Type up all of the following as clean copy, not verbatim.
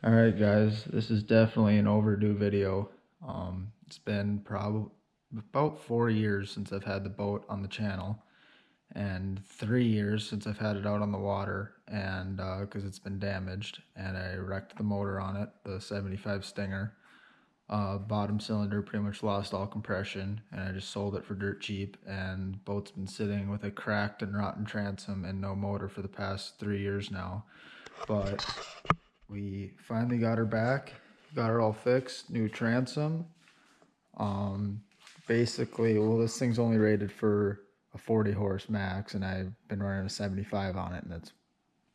Alright guys, this is definitely an overdue video. It's been probably about 4 years since I've had the boat on the channel, and 3 years since I've had it out on the water, and because it's been damaged, and I wrecked the motor on it, the 75 Stinger. Bottom cylinder pretty much lost all compression, and I just sold it for dirt cheap, and the boat's been sitting with a cracked and rotten transom and no motor for the past 3 years now. But we finally got her back, got her all fixed, new transom. Basically, well, this thing's only rated for a 40 horse max, and I've been running a 75 on it, and it's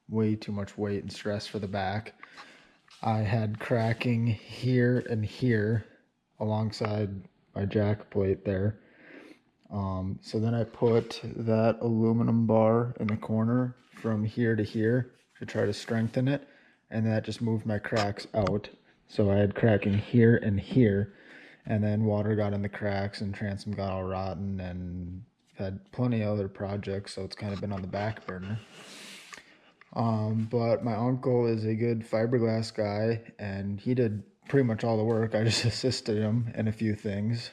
way too much weight and stress for the back. I had cracking here and here alongside my jack plate there. So then I put that aluminum bar in the corner from here to here to try to strengthen it, and that just moved my cracks out. So I had cracking here and here, and then water got in the cracks and transom got all rotten, and had plenty of other projects, so it's kind of been on the back burner. But my uncle is a good fiberglass guy, and he did pretty much all the work. I just assisted him in a few things,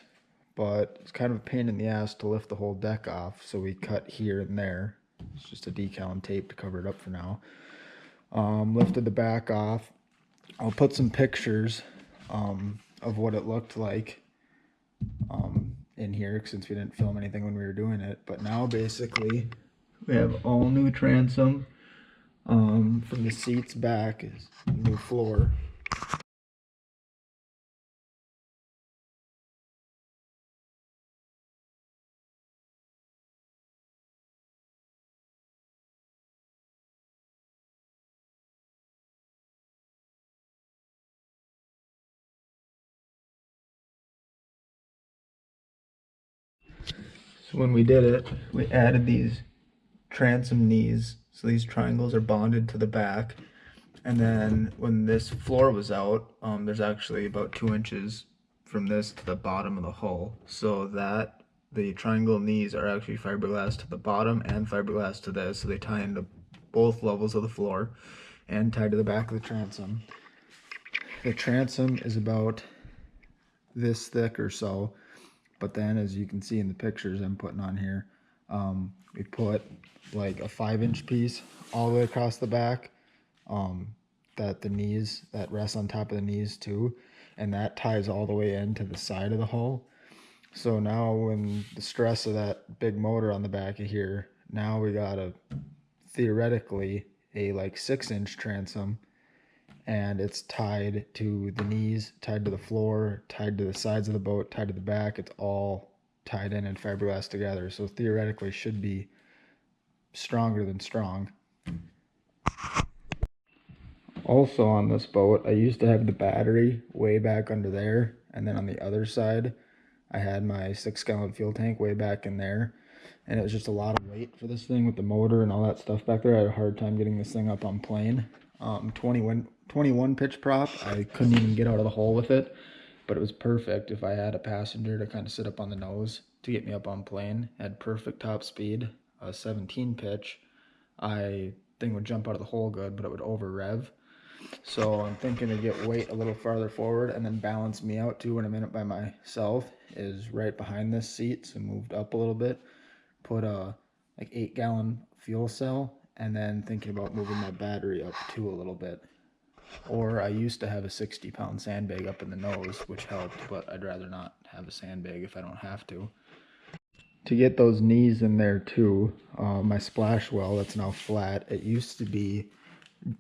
but it's kind of a pain in the ass to lift the whole deck off, so we cut here and there. It's just a decal and tape to cover it up for now. Lifted the back off. I'll put some pictures of what it looked like in here, since we didn't film anything when we were doing it. But now basically we have all new transom. From the seats back is new floor. So when we did it, we added these transom knees. So these triangles are bonded to the back. And then when this floor was out, there's actually about 2 inches from this to the bottom of the hull. So that the triangle knees are actually fiberglass to the bottom and fiberglass to this. So they tie into both levels of the floor and tied to the back of the transom. The transom is about this thick or so. But then, as you can see in the pictures I'm putting on here, we put like a 5-inch piece all the way across the back, that the knees, that rests on top of the knees too, and that ties all the way into the side of the hull. So now when the stress of that big motor on the back of here, now we got theoretically a like 6-inch transom, and it's tied to the knees, tied to the floor, tied to the sides of the boat, tied to the back. It's all tied in and fiberglass together, so theoretically should be stronger than strong. Also on this boat, I used to have the battery way back under there, and then on the other side I had my 6-gallon fuel tank way back in there, and it was just a lot of weight for this thing with the motor and all that stuff back there. I had a hard time getting this thing up on plane. 21 pitch prop, I couldn't even get out of the hole with it, but it was perfect if I had a passenger to kind of sit up on the nose to get me up on plane. It had perfect top speed. A 17 pitch, thing would jump out of the hole good, but it would over rev. So I'm thinking to get weight a little farther forward and then balance me out too when I'm in it by myself is right behind this seat, so moved up a little bit, put a like 8-gallon fuel cell, and then thinking about moving my battery up too a little bit. Or I used to have a 60-pound sandbag up in the nose, which helped, but I'd rather not have a sandbag if I don't have to. To get those knees in there too, my splash well that's now flat, it used to be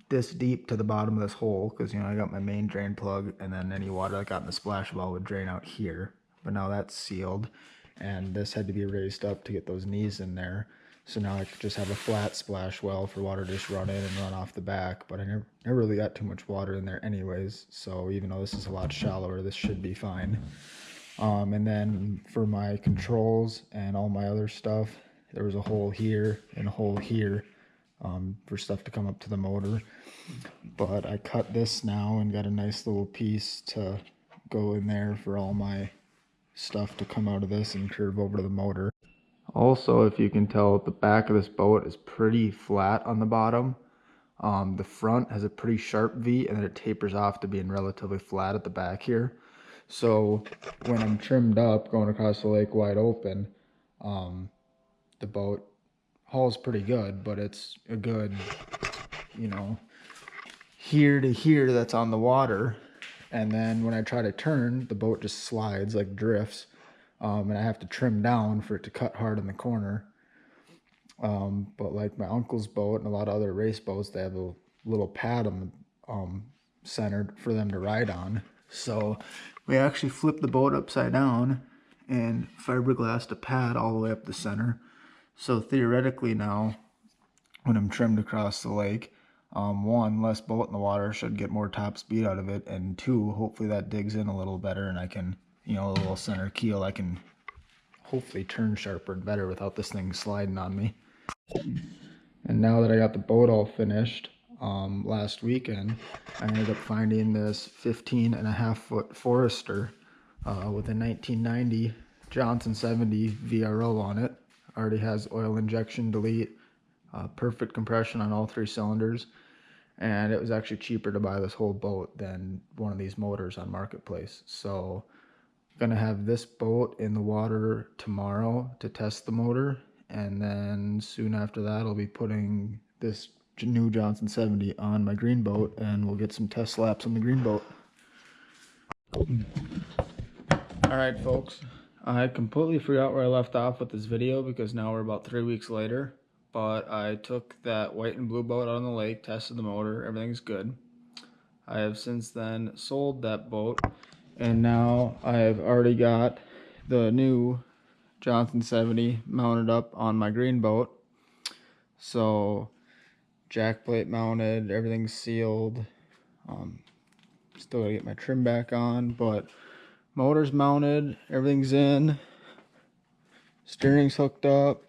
this deep to the bottom of this hole, because I got my main drain plug, and then any water that got in the splash well would drain out here. But now that's sealed, and this had to be raised up to get those knees in there. So now I could just have a flat splash well for water to just run in and run off the back. But I never really got too much water in there anyways, so even though this is a lot shallower, this should be fine. And then for my controls and all my other stuff, there was a hole here and a hole here, for stuff to come up to the motor. But I cut this now and got a nice little piece to go in there for all my stuff to come out of this and curve over to the motor. Also, if you can tell, the back of this boat is pretty flat on the bottom. The front has a pretty sharp V, and then it tapers off to being relatively flat at the back here. So when I'm trimmed up going across the lake wide open, the boat hauls pretty good, but it's a good, you know, here to here that's on the water. And then when I try to turn, the boat just slides, like drifts, and I have to trim down for it to cut hard in the corner. But like my uncle's boat and a lot of other race boats, they have a little pad on the center for them to ride on. So we actually flipped the boat upside down and fiberglassed a pad all the way up the center. So theoretically now, when I'm trimmed across the lake, one, less boat in the water, should get more top speed out of it, and two, hopefully that digs in a little better and I can, you know, a little center keel, I can hopefully turn sharper and better without this thing sliding on me. And now that I got the boat all finished, last weekend, I ended up finding this 15.5-foot Forester with a 1990 Johnson 70 VRO on it. Already has oil injection delete, perfect compression on all 3 cylinders, and it was actually cheaper to buy this whole boat than one of these motors on Marketplace. So I'm gonna have this boat in the water tomorrow to test the motor, and then soon after that I'll be putting this new Johnson 70 on my green boat, and we'll get some test laps on the green boat. Alright folks, I completely forgot where I left off with this video because now we're about 3 weeks later, but I took that white and blue boat out on the lake, tested the motor, everything's good. I have since then sold that boat, and now I've already got the new Johnson 70 mounted up on my green boat. So jack plate mounted, everything's sealed. Still gotta get my trim back on, but motor's mounted, everything's in, steering's hooked up,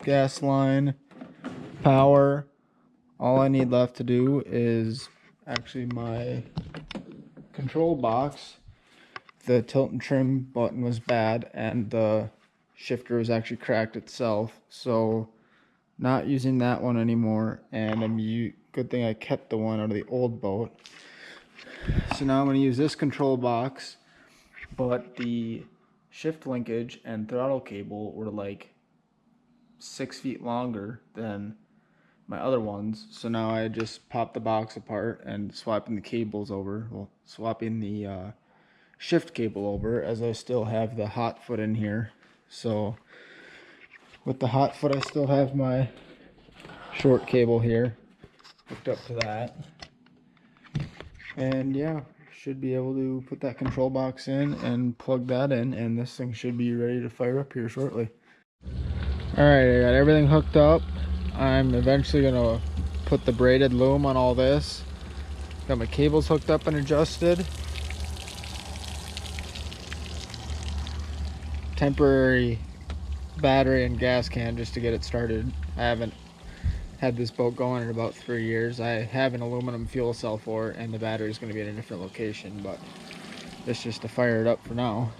gas line, power. All I need left to do is actually my control box. The tilt and trim button was bad and the shifter was actually cracked itself, so not using that one anymore. And good thing I kept the one out of the old boat. So now I'm going to use this control box, but the shift linkage and throttle cable were like 6 feet longer than my other ones. So now I just popped the box apart and swapping the cables over, well, swapping the shift cable over, as I still have the hot foot in here. So with the hot foot I still have my short cable here hooked up to that, and yeah, should be able to put that control box in and plug that in, and this thing should be ready to fire up here shortly. Alright, I got everything hooked up. I'm eventually gonna put the braided loom on all this. Got my cables hooked up and adjusted. Temporary battery and gas can just to get it started. I haven't had this boat going in about 3 years. I have an aluminum fuel cell for it, and the battery is going to be in a different location, but this just to fire it up for now.